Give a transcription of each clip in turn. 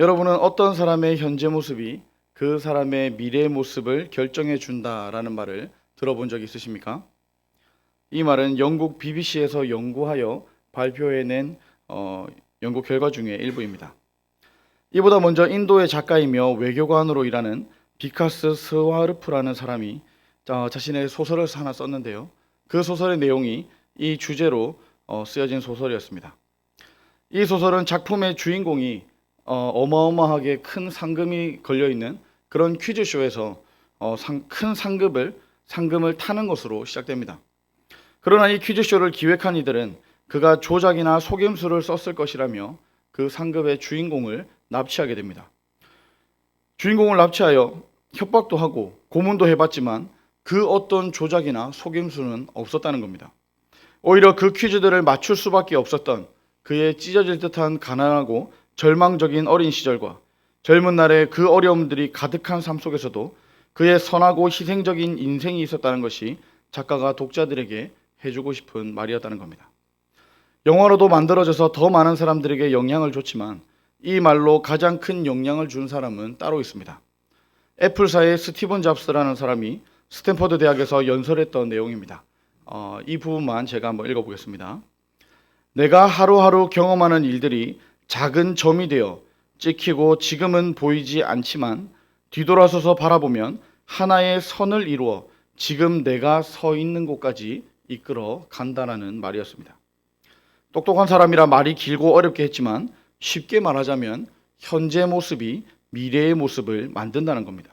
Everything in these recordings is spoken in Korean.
여러분은 어떤 사람의 현재 모습이 그 사람의 미래의 모습을 결정해 준다라는 말을 들어본 적 있으십니까? 이 말은 영국 BBC에서 연구하여 발표해낸 연구 결과 중에 일부입니다. 이보다 먼저 인도의 작가이며 외교관으로 일하는 비카스 스와르프라는 사람이 자신의 소설을 하나 썼는데요. 그 소설의 내용이 이 주제로 쓰여진 소설이었습니다. 이 소설은 작품의 주인공이 어마어마하게 큰 상금이 걸려있는 그런 퀴즈쇼에서 큰 상금을 타는 것으로 시작됩니다. 그러나 이 퀴즈쇼를 기획한 이들은 그가 조작이나 속임수를 썼을 것이라며 그 상급의 주인공을 납치하게 됩니다. 주인공을 납치하여 협박도 하고 고문도 해봤지만 그 어떤 조작이나 속임수는 없었다는 겁니다. 오히려 그 퀴즈들을 맞출 수밖에 없었던 그의 찢어질 듯한 가난하고 절망적인 어린 시절과 젊은 날의 그 어려움들이 가득한 삶 속에서도 그의 선하고 희생적인 인생이 있었다는 것이 작가가 독자들에게 해주고 싶은 말이었다는 겁니다. 영화로도 만들어져서 더 많은 사람들에게 영향을 줬지만 이 말로 가장 큰 영향을 준 사람은 따로 있습니다. 애플사의 스티븐 잡스라는 사람이 스탠퍼드 대학에서 연설했던 내용입니다. 이 부분만 제가 한번 읽어보겠습니다. 내가 하루하루 경험하는 일들이 작은 점이 되어 찍히고 지금은 보이지 않지만 뒤돌아서서 바라보면 하나의 선을 이루어 지금 내가 서 있는 곳까지 이끌어 간다라는 말이었습니다. 똑똑한 사람이라 말이 길고 어렵게 했지만 쉽게 말하자면 현재 모습이 미래의 모습을 만든다는 겁니다.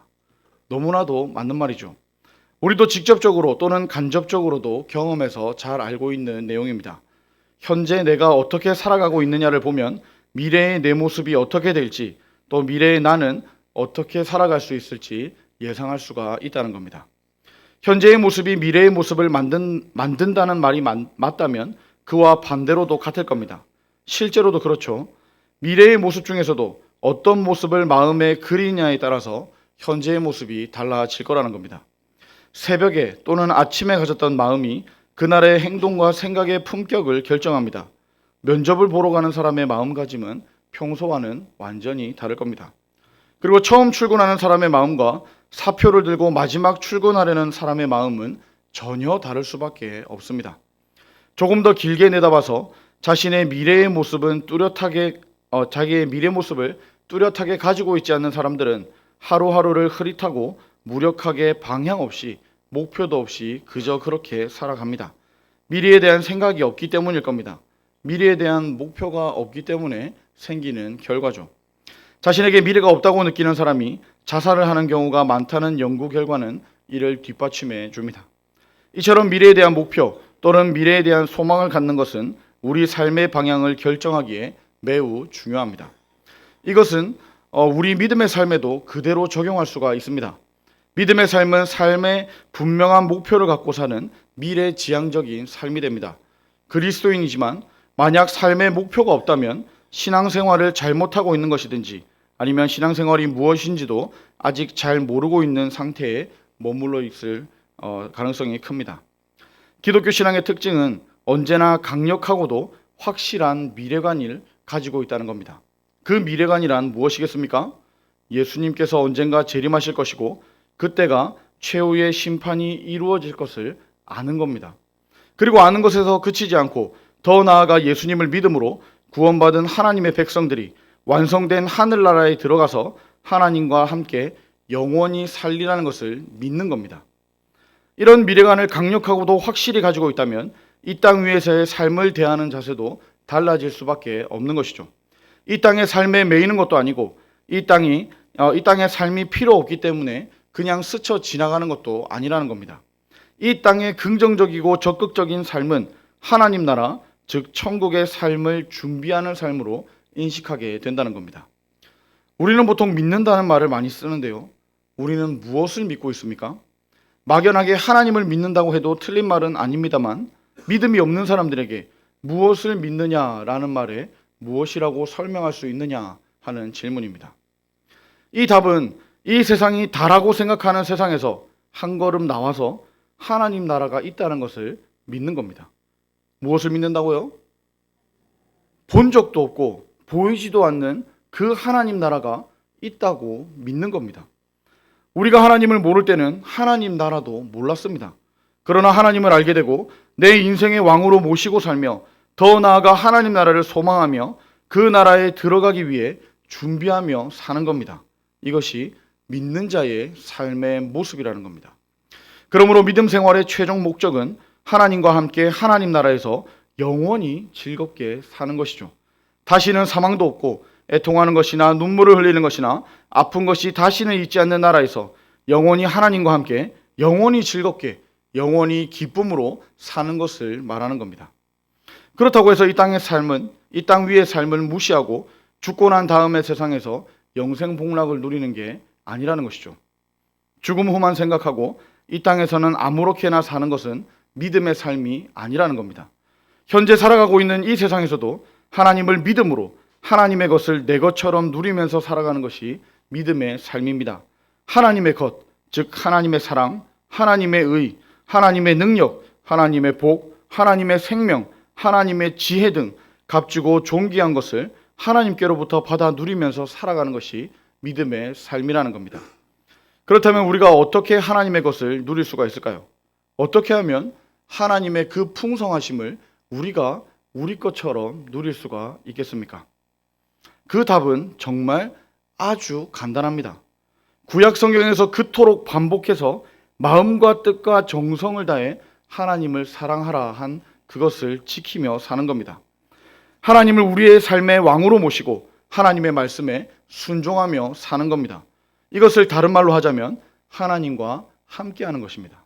너무나도 맞는 말이죠. 우리도 직접적으로 또는 간접적으로도 경험해서 잘 알고 있는 내용입니다. 현재 내가 어떻게 살아가고 있느냐를 보면 미래의 내 모습이 어떻게 될지 또 미래의 나는 어떻게 살아갈 수 있을지 예상할 수가 있다는 겁니다. 현재의 모습이 미래의 모습을 만든다는 말이 맞다면 그와 반대로도 같을 겁니다. 실제로도 그렇죠. 미래의 모습 중에서도 어떤 모습을 마음에 그리냐에 따라서 현재의 모습이 달라질 거라는 겁니다. 새벽에 또는 아침에 가졌던 마음이 그날의 행동과 생각의 품격을 결정합니다. 면접을 보러 가는 사람의 마음가짐은 평소와는 완전히 다를 겁니다. 그리고 처음 출근하는 사람의 마음과 사표를 들고 마지막 출근하려는 사람의 마음은 전혀 다를 수밖에 없습니다. 조금 더 길게 내다봐서 자기의 미래 모습을 뚜렷하게 가지고 있지 않는 사람들은 하루하루를 흐릿하고 무력하게 방향 없이 목표도 없이 그저 그렇게 살아갑니다. 미래에 대한 생각이 없기 때문일 겁니다. 미래에 대한 목표가 없기 때문에 생기는 결과죠. 자신에게 미래가 없다고 느끼는 사람이 자살을 하는 경우가 많다는 연구 결과는 이를 뒷받침해 줍니다. 이처럼 미래에 대한 목표 또는 미래에 대한 소망을 갖는 것은 우리 삶의 방향을 결정하기에 매우 중요합니다. 이것은 우리 믿음의 삶에도 그대로 적용할 수가 있습니다. 믿음의 삶은 삶의 분명한 목표를 갖고 사는 미래지향적인 삶이 됩니다. 그리스도인이지만 만약 삶의 목표가 없다면 신앙생활을 잘못하고 있는 것이든지 아니면 신앙생활이 무엇인지도 아직 잘 모르고 있는 상태에 머물러 있을 가능성이 큽니다. 기독교 신앙의 특징은 언제나 강력하고도 확실한 미래관을 가지고 있다는 겁니다. 그 미래관이란 무엇이겠습니까? 예수님께서 언젠가 재림하실 것이고 그때가 최후의 심판이 이루어질 것을 아는 겁니다. 그리고 아는 것에서 그치지 않고 더 나아가 예수님을 믿음으로 구원받은 하나님의 백성들이 완성된 하늘나라에 들어가서 하나님과 함께 영원히 살리라는 것을 믿는 겁니다. 이런 미래관을 강력하고도 확실히 가지고 있다면 이 땅 위에서의 삶을 대하는 자세도 달라질 수밖에 없는 것이죠. 이 땅의 삶에 매이는 것도 아니고 이 땅의 삶이 필요 없기 때문에 그냥 스쳐 지나가는 것도 아니라는 겁니다. 이 땅의 긍정적이고 적극적인 삶은 하나님 나라, 즉 천국의 삶을 준비하는 삶으로 인식하게 된다는 겁니다. 우리는 보통 믿는다는 말을 많이 쓰는데요. 우리는 무엇을 믿고 있습니까? 막연하게 하나님을 믿는다고 해도 틀린 말은 아닙니다만 믿음이 없는 사람들에게 무엇을 믿느냐라는 말에 무엇이라고 설명할 수 있느냐 하는 질문입니다. 이 답은 이 세상이 다라고 생각하는 세상에서 한 걸음 나와서 하나님 나라가 있다는 것을 믿는 겁니다. 무엇을 믿는다고요? 본 적도 없고 보이지도 않는 그 하나님 나라가 있다고 믿는 겁니다. 우리가 하나님을 모를 때는 하나님 나라도 몰랐습니다. 그러나 하나님을 알게 되고 내 인생의 왕으로 모시고 살며 더 나아가 하나님 나라를 소망하며 그 나라에 들어가기 위해 준비하며 사는 겁니다. 이것이 믿는 자의 삶의 모습이라는 겁니다. 그러므로 믿음 생활의 최종 목적은 하나님과 함께 하나님 나라에서 영원히 즐겁게 사는 것이죠. 다시는 사망도 없고 애통하는 것이나 눈물을 흘리는 것이나 아픈 것이 다시는 있지 않는 나라에서 영원히 하나님과 함께 영원히 즐겁게 영원히 기쁨으로 사는 것을 말하는 겁니다. 그렇다고 해서 이 땅의 삶은 이 땅 위의 삶을 무시하고 죽고 난 다음의 세상에서 영생 복락을 누리는 게 아니라는 것이죠. 죽음 후만 생각하고 이 땅에서는 아무렇게나 사는 것은 믿음의 삶이 아니라는 겁니다. 현재 살아가고 있는 이 세상에서도 하나님을 믿음으로 하나님의 것을 내 것처럼 누리면서 살아가는 것이 믿음의 삶입니다. 하나님의 것, 즉 하나님의 사랑, 하나님의 의, 하나님의 능력, 하나님의 복, 하나님의 생명, 하나님의 지혜 등 값지고 존귀한 것을 하나님께로부터 받아 누리면서 살아가는 것이 믿음의 삶이라는 겁니다. 그렇다면 우리가 어떻게 하나님의 것을 누릴 수가 있을까요? 어떻게 하면 하나님의 그 풍성하심을 우리가 우리 것처럼 누릴 수가 있겠습니까? 그 답은 정말 아주 간단합니다. 구약 성경에서 그토록 반복해서 마음과 뜻과 정성을 다해 하나님을 사랑하라 한 그것을 지키며 사는 겁니다. 하나님을 우리의 삶의 왕으로 모시고 하나님의 말씀에 순종하며 사는 겁니다. 이것을 다른 말로 하자면 하나님과 함께하는 것입니다.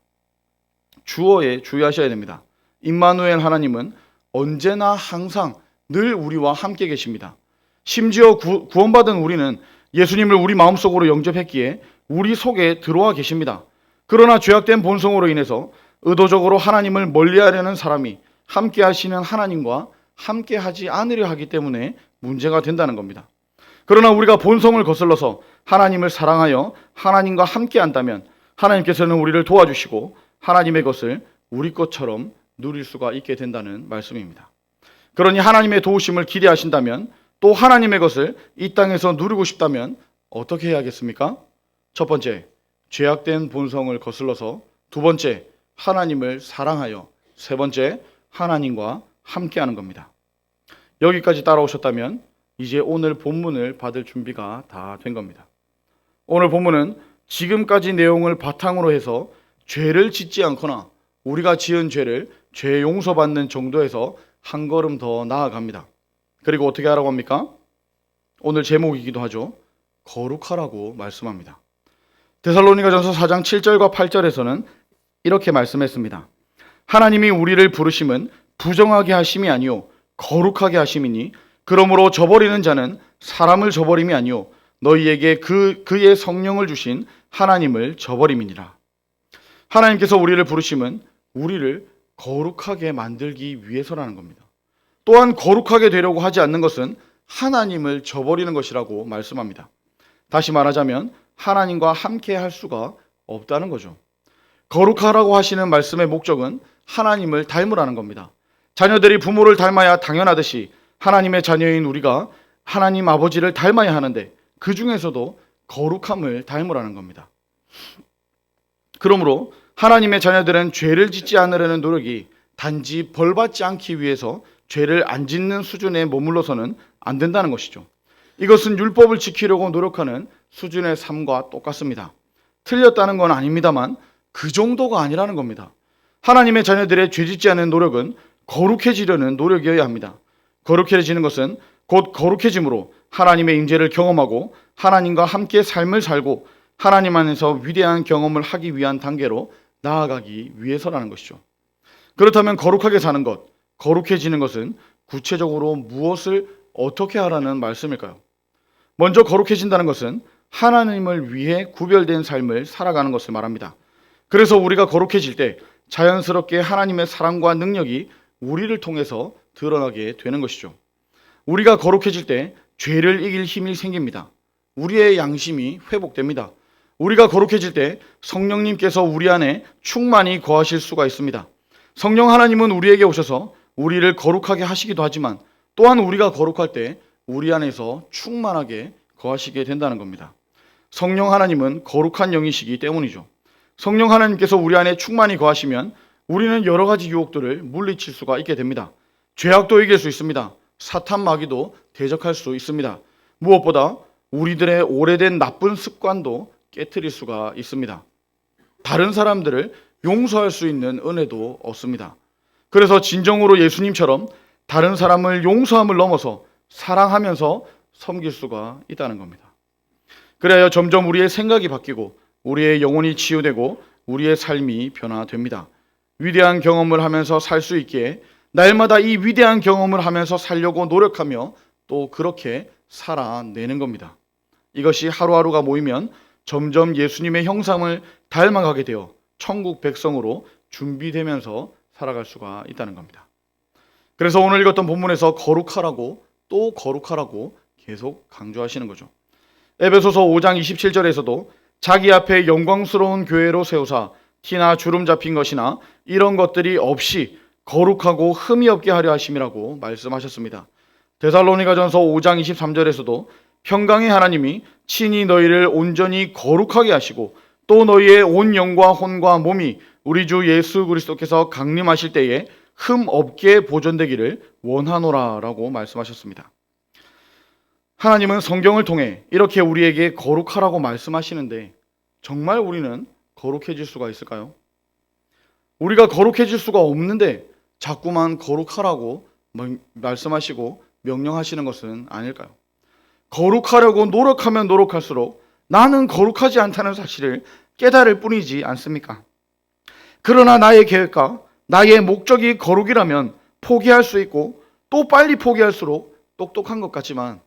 주어에 주의하셔야 됩니다. 임마누엘 하나님은 언제나 항상 늘 우리와 함께 계십니다. 심지어 구원받은 우리는 예수님을 우리 마음속으로 영접했기에 우리 속에 들어와 계십니다. 그러나 죄악된 본성으로 인해서 의도적으로 하나님을 멀리하려는 사람이 함께 하시는 하나님과 함께 하지 않으려 하기 때문에 문제가 된다는 겁니다. 그러나 우리가 본성을 거슬러서 하나님을 사랑하여 하나님과 함께 한다면 하나님께서는 우리를 도와주시고 하나님의 것을 우리 것처럼 누릴 수가 있게 된다는 말씀입니다. 그러니 하나님의 도우심을 기대하신다면 또 하나님의 것을 이 땅에서 누리고 싶다면 어떻게 해야겠습니까? 첫 번째, 죄악된 본성을 거슬러서, 두 번째, 하나님을 사랑하여, 세 번째, 하나님과 함께하는 겁니다. 여기까지 따라오셨다면 이제 오늘 본문을 받을 준비가 다 된 겁니다. 오늘 본문은 지금까지 내용을 바탕으로 해서 죄를 짓지 않거나 우리가 지은 죄를 죄 용서받는 정도에서 한 걸음 더 나아갑니다. 그리고 어떻게 하라고 합니까? 오늘 제목이기도 하죠. 거룩하라고 말씀합니다. 데살로니가전서 4장 7절과 8절에서는 이렇게 말씀했습니다. 하나님이 우리를 부르심은 부정하게 하심이 아니요 거룩하게 하심이니 그러므로 저버리는 자는 사람을 저버림이 아니요 너희에게 그의 성령을 주신 하나님을 저버림이니라. 하나님께서 우리를 부르심은 우리를 거룩하게 만들기 위해서라는 겁니다. 또한 거룩하게 되려고 하지 않는 것은 하나님을 저버리는 것이라고 말씀합니다. 다시 말하자면 하나님과 함께 할 수가 없다는 거죠. 거룩하라고 하시는 말씀의 목적은 하나님을 닮으라는 겁니다. 자녀들이 부모를 닮아야 당연하듯이 하나님의 자녀인 우리가 하나님 아버지를 닮아야 하는데 그 중에서도 거룩함을 닮으라는 겁니다. 그러므로 하나님의 자녀들은 죄를 짓지 않으려는 노력이 단지 벌받지 않기 위해서 죄를 안 짓는 수준에 머물러서는 안 된다는 것이죠. 이것은 율법을 지키려고 노력하는 수준의 삶과 똑같습니다. 틀렸다는 건 아닙니다만 그 정도가 아니라는 겁니다. 하나님의 자녀들의 죄 짓지 않는 노력은 거룩해지려는 노력이어야 합니다. 거룩해지는 것은 곧 거룩해짐으로 하나님의 임재를 경험하고 하나님과 함께 삶을 살고 하나님 안에서 위대한 경험을 하기 위한 단계로 나아가기 위해서라는 것이죠. 그렇다면 거룩하게 사는 것, 거룩해지는 것은 구체적으로 무엇을 어떻게 하라는 말씀일까요? 먼저 거룩해진다는 것은 하나님을 위해 구별된 삶을 살아가는 것을 말합니다. 그래서 우리가 거룩해질 때 자연스럽게 하나님의 사랑과 능력이 우리를 통해서 드러나게 되는 것이죠. 우리가 거룩해질 때 죄를 이길 힘이 생깁니다. 우리의 양심이 회복됩니다. 우리가 거룩해질 때 성령님께서 우리 안에 충만히 거하실 수가 있습니다. 성령 하나님은 우리에게 오셔서 우리를 거룩하게 하시기도 하지만 또한 우리가 거룩할 때 우리 안에서 충만하게 거하시게 된다는 겁니다. 성령 하나님은 거룩한 영이시기 때문이죠. 성령 하나님께서 우리 안에 충만히 거하시면 우리는 여러 가지 유혹들을 물리칠 수가 있게 됩니다. 죄악도 이길 수 있습니다. 사탄 마귀도 대적할 수 있습니다. 무엇보다 우리들의 오래된 나쁜 습관도 깨트릴 수가 있습니다. 다른 사람들을 용서할 수 있는 은혜도 얻습니다. 그래서 진정으로 예수님처럼 다른 사람을 용서함을 넘어서 사랑하면서 섬길 수가 있다는 겁니다. 그래야 점점 우리의 생각이 바뀌고 우리의 영혼이 치유되고 우리의 삶이 변화됩니다. 위대한 경험을 하면서 살 수 있기에 날마다 이 위대한 경험을 하면서 살려고 노력하며 또 그렇게 살아내는 겁니다. 이것이 하루하루가 모이면 점점 예수님의 형상을 닮아가게 되어 천국 백성으로 준비되면서 살아갈 수가 있다는 겁니다. 그래서 오늘 읽었던 본문에서 거룩하라고 또 거룩하라고 계속 강조하시는 거죠. 에베소서 5장 27절에서도 자기 앞에 영광스러운 교회로 세우사 티나 주름 잡힌 것이나 이런 것들이 없이 거룩하고 흠이 없게 하려 하심이라고 말씀하셨습니다. 데살로니가전서 5장 23절에서도 평강의 하나님이 친히 너희를 온전히 거룩하게 하시고 또 너희의 온 영과 혼과 몸이 우리 주 예수 그리스도께서 강림하실 때에 흠 없게 보존되기를 원하노라라고 말씀하셨습니다. 하나님은 성경을 통해 이렇게 우리에게 거룩하라고 말씀하시는데 정말 우리는 거룩해질 수가 있을까요? 우리가 거룩해질 수가 없는데 자꾸만 거룩하라고 말씀하시고 명령하시는 것은 아닐까요? 거룩하려고 노력하면 노력할수록 나는 거룩하지 않다는 사실을 깨달을 뿐이지 않습니까? 그러나 나의 계획과 나의 목적이 거룩이라면 포기할 수 있고 또 빨리 포기할수록 똑똑한 것 같지만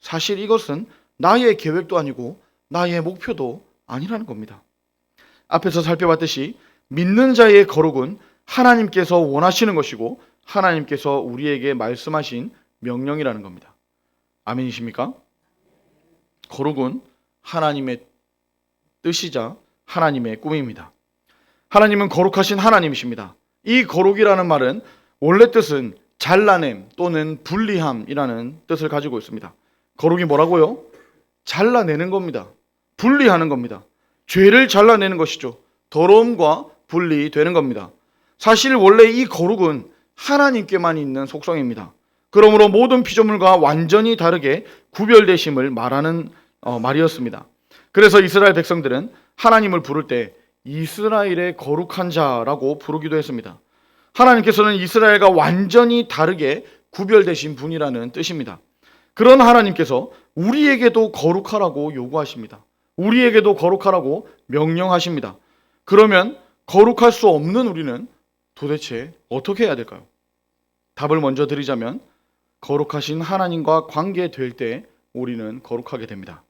사실 이것은 나의 계획도 아니고 나의 목표도 아니라는 겁니다. 앞에서 살펴봤듯이 믿는 자의 거룩은 하나님께서 원하시는 것이고 하나님께서 우리에게 말씀하신 명령이라는 겁니다. 아멘이십니까? 거룩은 하나님의 뜻이자 하나님의 꿈입니다. 하나님은 거룩하신 하나님이십니다. 이 거룩이라는 말은 원래 뜻은 잘라냄 또는 분리함이라는 뜻을 가지고 있습니다. 거룩이 뭐라고요? 잘라내는 겁니다. 분리하는 겁니다. 죄를 잘라내는 것이죠. 더러움과 분리되는 겁니다. 사실 원래 이 거룩은 하나님께만 있는 속성입니다. 그러므로 모든 피조물과 완전히 다르게 구별되심을 말하는 말이었습니다. 그래서 이스라엘 백성들은 하나님을 부를 때 이스라엘의 거룩한 자라고 부르기도 했습니다. 하나님께서는 이스라엘과 완전히 다르게 구별되신 분이라는 뜻입니다. 그런 하나님께서 우리에게도 거룩하라고 요구하십니다. 우리에게도 거룩하라고 명령하십니다. 그러면 거룩할 수 없는 우리는 도대체 어떻게 해야 될까요? 답을 먼저 드리자면 거룩하신 하나님과 관계될 때 우리는 거룩하게 됩니다.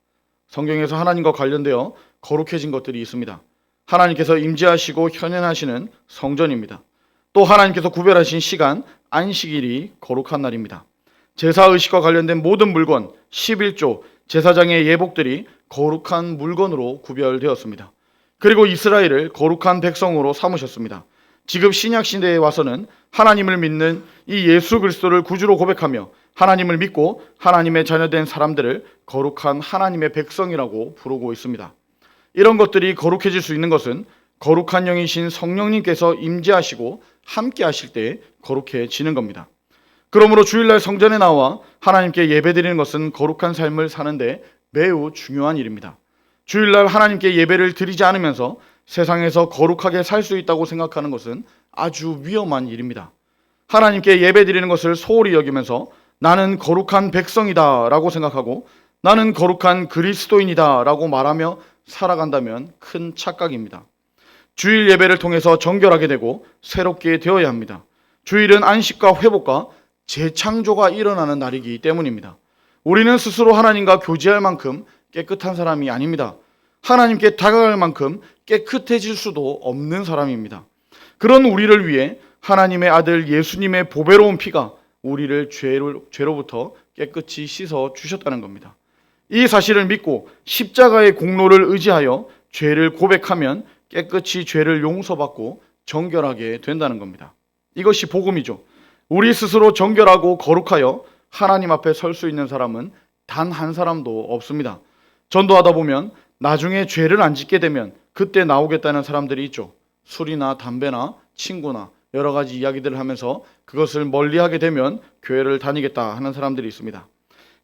성경에서 하나님과 관련되어 거룩해진 것들이 있습니다. 하나님께서 임재하시고 현현하시는 성전입니다. 또 하나님께서 구별하신 시간, 안식일이 거룩한 날입니다. 제사의식과 관련된 모든 물건, 11조, 제사장의 예복들이 거룩한 물건으로 구별되었습니다. 그리고 이스라엘을 거룩한 백성으로 삼으셨습니다. 지금 신약 시대에 와서는 하나님을 믿는 이 예수 그리스도를 구주로 고백하며 하나님을 믿고 하나님의 자녀된 사람들을 거룩한 하나님의 백성이라고 부르고 있습니다. 이런 것들이 거룩해질 수 있는 것은 거룩한 영이신 성령님께서 임재하시고 함께 하실 때 거룩해지는 겁니다. 그러므로 주일날 성전에 나와 하나님께 예배드리는 것은 거룩한 삶을 사는데 매우 중요한 일입니다. 주일날 하나님께 예배를 드리지 않으면서 세상에서 거룩하게 살 수 있다고 생각하는 것은 아주 위험한 일입니다. 하나님께 예배드리는 것을 소홀히 여기면서 나는 거룩한 백성이다 라고 생각하고 나는 거룩한 그리스도인이다 라고 말하며 살아간다면 큰 착각입니다. 주일 예배를 통해서 정결하게 되고 새롭게 되어야 합니다. 주일은 안식과 회복과 재창조가 일어나는 날이기 때문입니다. 우리는 스스로 하나님과 교제할 만큼 깨끗한 사람이 아닙니다. 하나님께 다가갈 만큼 깨끗해질 수도 없는 사람입니다. 그런 우리를 위해 하나님의 아들 예수님의 보배로운 피가 우리를 죄로부터 깨끗이 씻어 주셨다는 겁니다. 이 사실을 믿고 십자가의 공로를 의지하여 죄를 고백하면 깨끗이 죄를 용서받고 정결하게 된다는 겁니다. 이것이 복음이죠. 우리 스스로 정결하고 거룩하여 하나님 앞에 설 수 있는 사람은 단 한 사람도 없습니다. 전도하다 보면 나중에 죄를 안 짓게 되면 그때 나오겠다는 사람들이 있죠. 술이나 담배나 친구나 여러 가지 이야기들을 하면서 그것을 멀리하게 되면 교회를 다니겠다 하는 사람들이 있습니다.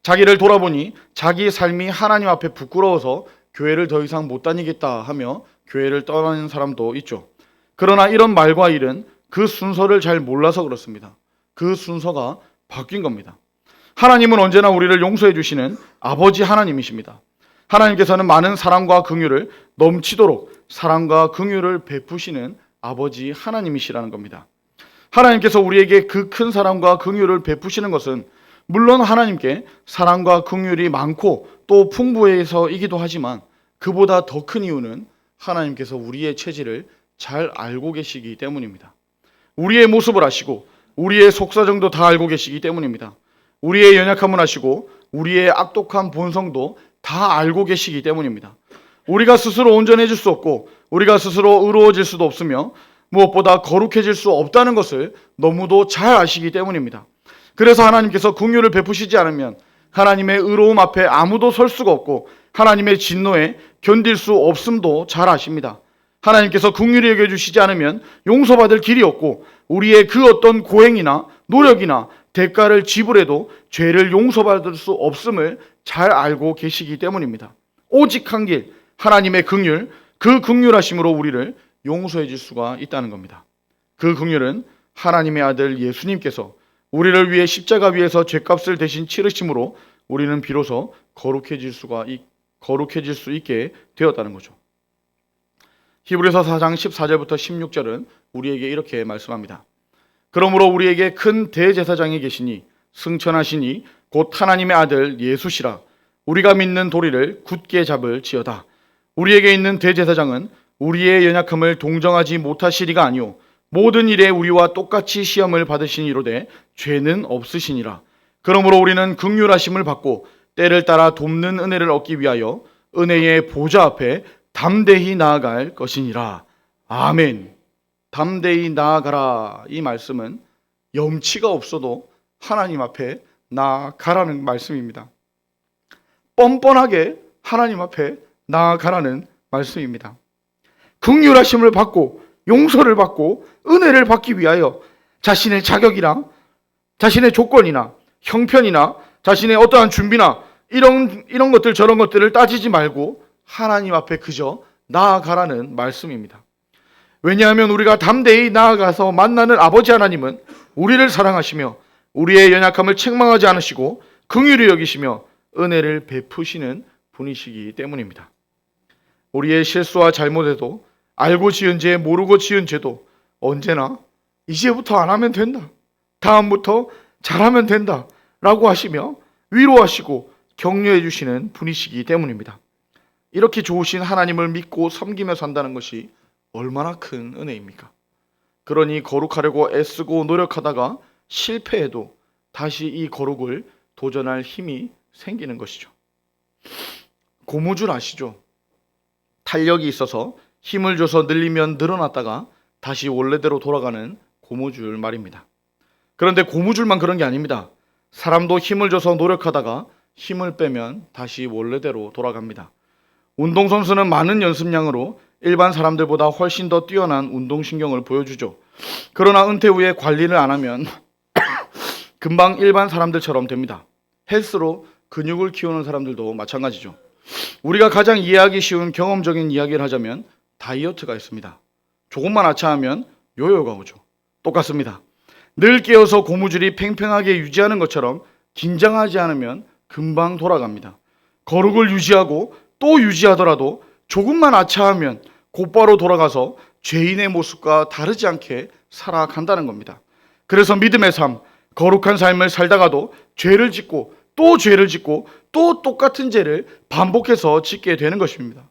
자기를 돌아보니 자기 삶이 하나님 앞에 부끄러워서 교회를 더 이상 못 다니겠다 하며 교회를 떠나는 사람도 있죠. 그러나 이런 말과 일은 그 순서를 잘 몰라서 그렇습니다. 그 순서가 바뀐 겁니다. 하나님은 언제나 우리를 용서해 주시는 아버지 하나님이십니다. 하나님께서는 많은 사랑과 긍휼을 넘치도록 사랑과 긍휼을 베푸시는 아버지 하나님이시라는 겁니다. 하나님께서 우리에게 그 큰 사랑과 긍휼을 베푸시는 것은 물론 하나님께 사랑과 긍휼이 많고 또 풍부해서이기도 하지만 그보다 더 큰 이유는 하나님께서 우리의 체질을 잘 알고 계시기 때문입니다. 우리의 모습을 아시고 우리의 속사정도 다 알고 계시기 때문입니다. 우리의 연약함을 아시고 우리의 악독한 본성도 다 알고 계시기 때문입니다. 우리가 스스로 온전해질 수 없고 우리가 스스로 의로워질 수도 없으며 무엇보다 거룩해질 수 없다는 것을 너무도 잘 아시기 때문입니다. 그래서 하나님께서 긍휼을 베푸시지 않으면 하나님의 의로움 앞에 아무도 설 수가 없고 하나님의 진노에 견딜 수 없음도 잘 아십니다. 하나님께서 긍휼히 여겨주시지 않으면 용서받을 길이 없고 우리의 그 어떤 고행이나 노력이나 대가를 지불해도 죄를 용서받을 수 없음을 잘 알고 계시기 때문입니다. 오직 한 길, 하나님의 긍휼, 그 긍휼하심으로 우리를 용서해 줄 수가 있다는 겁니다. 그 긍휼은 하나님의 아들 예수님께서 우리를 위해 십자가 위에서 죄값을 대신 치르심으로 우리는 비로소 거룩해질 수 있게 되었다는 거죠. 히브리서 4장 14절부터 16절은 우리에게 이렇게 말씀합니다. 그러므로 우리에게 큰 대제사장이 계시니 승천하시니 곧 하나님의 아들 예수시라. 우리가 믿는 도리를 굳게 잡을지어다. 우리에게 있는 대제사장은 우리의 연약함을 동정하지 못하시리가 아니오 모든 일에 우리와 똑같이 시험을 받으시니로되 죄는 없으시니라. 그러므로 우리는 긍휼하심을 받고 때를 따라 돕는 은혜를 얻기 위하여 은혜의 보좌 앞에 담대히 나아갈 것이니라. 아멘. 담대히 나아가라. 이 말씀은 염치가 없어도 하나님 앞에 나아가라는 말씀입니다. 뻔뻔하게 하나님 앞에 나아가라는 말씀입니다. 긍휼하심을 받고 용서를 받고 은혜를 받기 위하여 자신의 자격이나 자신의 조건이나 형편이나 자신의 어떠한 준비나 이런 것들 저런 것들을 따지지 말고 하나님 앞에 그저 나아가라는 말씀입니다. 왜냐하면 우리가 담대히 나아가서 만나는 아버지 하나님은 우리를 사랑하시며 우리의 연약함을 책망하지 않으시고 긍휼히 여기시며 은혜를 베푸시는 분이시기 때문입니다. 우리의 실수와 잘못에도 알고 지은 죄 모르고 지은 죄도 언제나 이제부터 안 하면 된다, 다음부터 잘하면 된다 라고 하시며 위로하시고 격려해 주시는 분이시기 때문입니다. 이렇게 좋으신 하나님을 믿고 섬기며 산다는 것이 얼마나 큰 은혜입니까? 그러니 거룩하려고 애쓰고 노력하다가 실패해도 다시 이 거룩을 도전할 힘이 생기는 것이죠. 고무줄 아시죠? 탄력이 있어서 힘을 줘서 늘리면 늘어났다가 다시 원래대로 돌아가는 고무줄 말입니다. 그런데 고무줄만 그런 게 아닙니다. 사람도 힘을 줘서 노력하다가 힘을 빼면 다시 원래대로 돌아갑니다. 운동선수는 많은 연습량으로 일반 사람들보다 훨씬 더 뛰어난 운동신경을 보여주죠. 그러나 은퇴 후에 관리를 안 하면 금방 일반 사람들처럼 됩니다. 헬스로 근육을 키우는 사람들도 마찬가지죠. 우리가 가장 이해하기 쉬운 경험적인 이야기를 하자면 다이어트가 있습니다. 조금만 아차하면 요요가 오죠. 똑같습니다. 늘 깨어서 고무줄이 팽팽하게 유지하는 것처럼 긴장하지 않으면 금방 돌아갑니다. 거룩을 유지하고 또 유지하더라도 조금만 아차하면 곧바로 돌아가서 죄인의 모습과 다르지 않게 살아간다는 겁니다. 그래서 믿음의 삶, 거룩한 삶을 살다가도 죄를 짓고 또 죄를 짓고 또 똑같은 죄를 반복해서 짓게 되는 것입니다.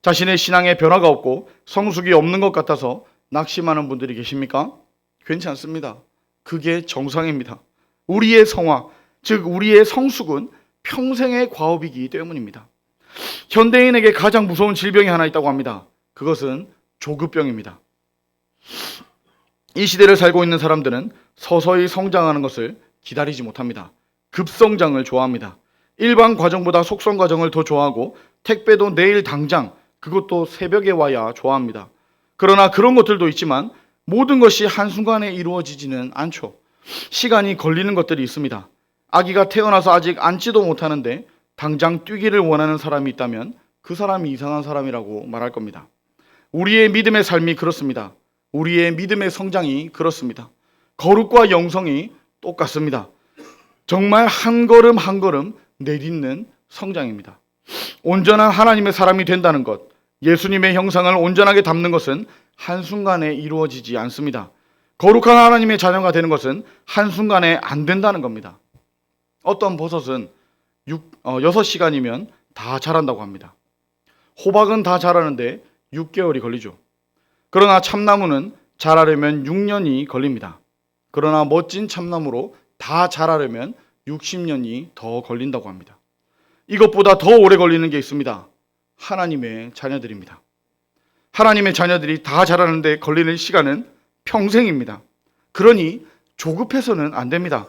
자신의 신앙에 변화가 없고 성숙이 없는 것 같아서 낙심하는 분들이 계십니까? 괜찮습니다. 그게 정상입니다. 우리의 성화, 즉 우리의 성숙은 평생의 과업이기 때문입니다. 현대인에게 가장 무서운 질병이 하나 있다고 합니다. 그것은 조급병입니다. 이 시대를 살고 있는 사람들은 서서히 성장하는 것을 기다리지 못합니다. 급성장을 좋아합니다. 일반 과정보다 속성 과정을 더 좋아하고 택배도 내일 당장, 그것도 새벽에 와야 좋아합니다. 그러나 그런 것들도 있지만 모든 것이 한순간에 이루어지지는 않죠. 시간이 걸리는 것들이 있습니다. 아기가 태어나서 아직 앉지도 못하는데 당장 뛰기를 원하는 사람이 있다면 그 사람이 이상한 사람이라고 말할 겁니다. 우리의 믿음의 삶이 그렇습니다. 우리의 믿음의 성장이 그렇습니다. 거룩과 영성이 똑같습니다. 정말 한 걸음 한 걸음 내딛는 성장입니다. 온전한 하나님의 사람이 된다는 것, 예수님의 형상을 온전하게 담는 것은 한순간에 이루어지지 않습니다. 거룩한 하나님의 자녀가 되는 것은 한순간에 안 된다는 겁니다. 어떤 버섯은 6시간이면 다 자란다고 합니다. 호박은 다 자라는데 6개월이 걸리죠. 그러나 참나무는 자라려면 6년이 걸립니다. 그러나 멋진 참나무로 다 자라려면 60년이 더 걸린다고 합니다. 이것보다 더 오래 걸리는 게 있습니다. 하나님의 자녀들입니다. 하나님의 자녀들이 다 자라는데 걸리는 시간은 평생입니다. 그러니 조급해서는 안 됩니다.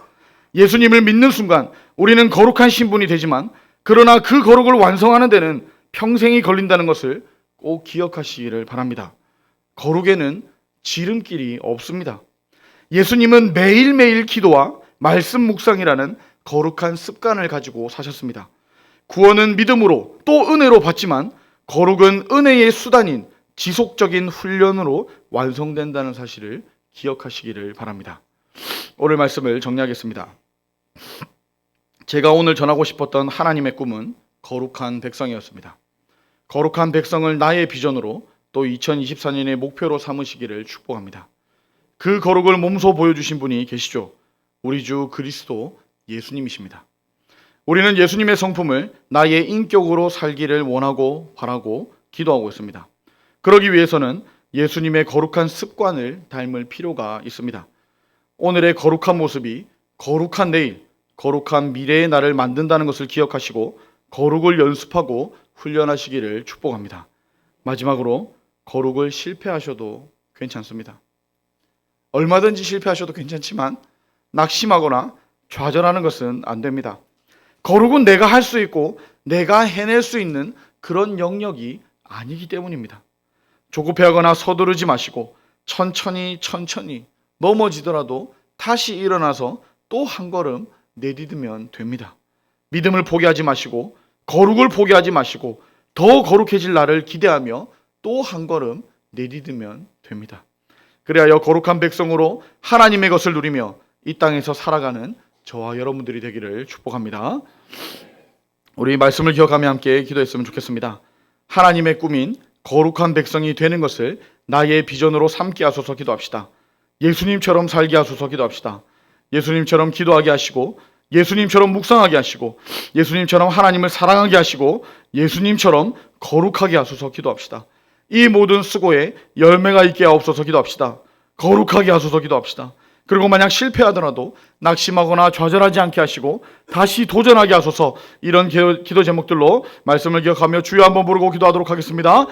예수님을 믿는 순간 우리는 거룩한 신분이 되지만 그러나 그 거룩을 완성하는 데는 평생이 걸린다는 것을 꼭 기억하시기를 바랍니다. 거룩에는 지름길이 없습니다. 예수님은 매일매일 기도와 말씀 묵상이라는 거룩한 습관을 가지고 사셨습니다. 구원은 믿음으로 또 은혜로 받지만 거룩은 은혜의 수단인 지속적인 훈련으로 완성된다는 사실을 기억하시기를 바랍니다. 오늘 말씀을 정리하겠습니다. 제가 오늘 전하고 싶었던 하나님의 꿈은 거룩한 백성이었습니다. 거룩한 백성을 나의 비전으로 또 2024년의 목표로 삼으시기를 축복합니다. 그 거룩을 몸소 보여주신 분이 계시죠. 우리 주 그리스도 예수님이십니다. 우리는 예수님의 성품을 나의 인격으로 살기를 원하고 바라고 기도하고 있습니다. 그러기 위해서는 예수님의 거룩한 습관을 닮을 필요가 있습니다. 오늘의 거룩한 모습이 거룩한 내일, 거룩한 미래의 나를 만든다는 것을 기억하시고 거룩을 연습하고 훈련하시기를 축복합니다. 마지막으로 거룩을 실패하셔도 괜찮습니다. 얼마든지 실패하셔도 괜찮지만 낙심하거나 좌절하는 것은 안 됩니다. 거룩은 내가 할 수 있고 내가 해낼 수 있는 그런 영역이 아니기 때문입니다. 조급해하거나 서두르지 마시고 천천히 넘어지더라도 다시 일어나서 또 한 걸음 내딛으면 됩니다. 믿음을 포기하지 마시고 거룩을 포기하지 마시고 더 거룩해질 날을 기대하며 또 한 걸음 내딛으면 됩니다. 그래야 거룩한 백성으로 하나님의 것을 누리며 이 땅에서 살아가는 저와 여러분들이 되기를 축복합니다. 우리 말씀을 기억하며 함께 기도했으면 좋겠습니다. 하나님의 꿈인 거룩한 백성이 되는 것을 나의 비전으로 삼게 하소서 기도합시다. 예수님처럼 살게 하소서 기도합시다. 예수님처럼 기도하게 하시고 예수님처럼 묵상하게 하시고 예수님처럼 하나님을 사랑하게 하시고 예수님처럼 거룩하게 하소서 기도합시다. 이 모든 수고에 열매가 있게 하옵소서 기도합시다. 거룩하게 하소서 기도합시다. 그리고 만약 실패하더라도 낙심하거나 좌절하지 않게 하시고 다시 도전하게 하소서. 이런 기도 제목들로 말씀을 기억하며 주여 한번 부르고 기도하도록 하겠습니다.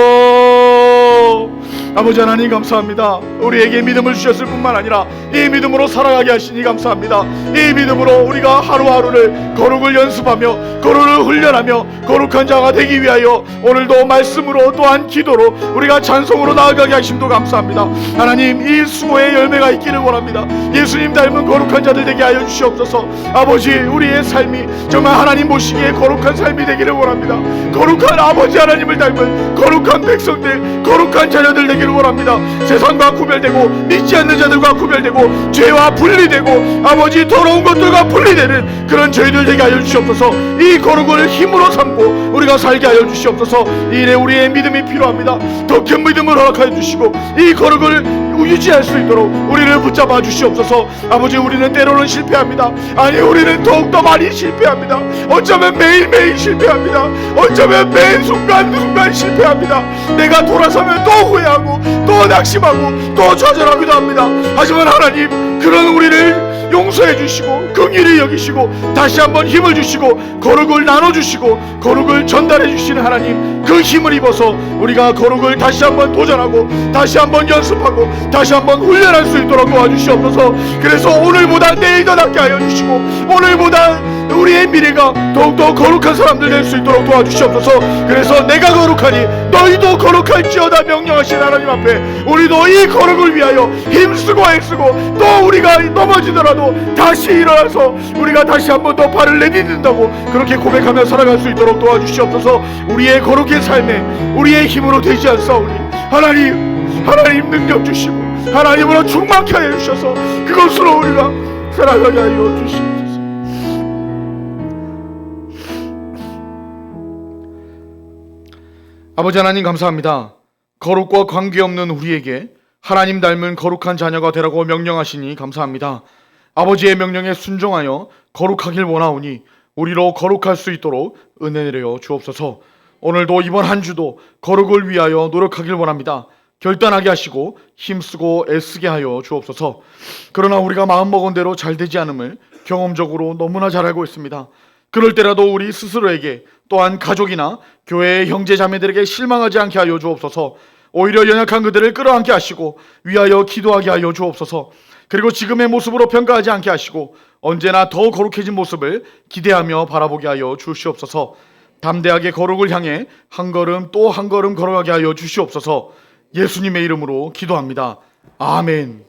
주여, 아버지 하나님 감사합니다. 우리에게 믿음을 주셨을 뿐만 아니라 이 믿음으로 살아가게 하시니 감사합니다. 이 믿음으로 우리가 하루하루를 거룩을 연습하며 거룩을 훈련하며 거룩한 자가 되기 위하여 오늘도 말씀으로 또한 기도로 우리가 찬송으로 나아가게 하심도 감사합니다. 하나님, 이 수고의 열매가 있기를 원합니다. 예수님 닮은 거룩한 자들 되게 하여 주시옵소서. 아버지, 우리의 삶이 정말 하나님 보시기에 거룩한 삶이 되기를 원합니다. 거룩한 아버지 하나님을 닮은 거룩한 백성들, 거룩한 자녀들 되기를 원합니다. 세상과 구별되고 믿지 않는 자들과 구별되고 죄와 분리되고 아버지 더러운 것들과 분리되는 그런 저희들 되게 하여 주시옵소서. 이 거룩을 힘으로 삼고 우리가 살게 하여 주시옵소서. 이래 우리의 믿음이 필요합니다. 더 큰 믿음을 허락하여 주시고 이 거룩을 유지할 수 있도록 우리를 붙잡아 주시옵소서. 아버지, 우리는 때로는 실패합니다. 아니, 우리는 더욱더 많이 실패합니다. 어쩌면 매일매일 실패합니다. 어쩌면 매 순간 실패합니다. 내가 돌아서면 또 후회하고 포기하고 또 낙심하고 또 좌절하기도 합니다. 하지만 하나님, 그런 우리를 용서해 주시고 긍휼히 여기시고 다시 한번 힘을 주시고 거룩을 나눠주시고 거룩을 전달해 주시는 하나님, 그 힘을 입어서 우리가 거룩을 다시 한번 도전하고 다시 한번 연습하고 다시 한번 훈련할 수 있도록 도와주시옵소서. 그래서 오늘보다 내일 더 낫게 하여 주시고 오늘보다 우리의 미래가 더욱더 거룩한 사람들 될 수 있도록 도와주시옵소서. 그래서 내가 거룩하니 너희도 거룩할지어다 명령하신 하나님 앞에 우리도 이 거룩을 위하여 힘쓰고 애쓰고 또 우리가 넘어지더라도 다시 일어나서 우리가 다시 한번 더 발을 내딛는다고 그렇게 고백하며 살아갈 수 있도록 도와주시옵소서. 우리의 거룩의 삶에 우리의 힘으로 되지 않사오니 하나님 능력 주시고 하나님으로 충만케 하여 주셔서 그것으로 우리가 살아가게 하여 주시옵소서. 아버지 하나님, 감사합니다. 거룩과 관계없는 우리에게 하나님 닮은 거룩한 자녀가 되라고 명령하시니 감사합니다. 아버지의 명령에 순종하여 거룩하길 원하오니 우리로 거룩할 수 있도록 은혜 내려 주옵소서. 오늘도 이번 한 주도 거룩을 위하여 노력하길 원합니다. 결단하게 하시고 힘쓰고 애쓰게 하여 주옵소서. 그러나 우리가 마음먹은 대로 잘 되지 않음을 경험적으로 너무나 잘 알고 있습니다. 그럴 때라도 우리 스스로에게 또한 가족이나 교회의 형제 자매들에게 실망하지 않게 하여 주옵소서. 오히려 연약한 그들을 끌어안게 하시고 위하여 기도하게 하여 주옵소서. 그리고 지금의 모습으로 평가하지 않게 하시고 언제나 더 거룩해진 모습을 기대하며 바라보게 하여 주시옵소서. 담대하게 거룩을 향해 한 걸음 또 한 걸음 걸어가게 하여 주시옵소서. 예수님의 이름으로 기도합니다. 아멘.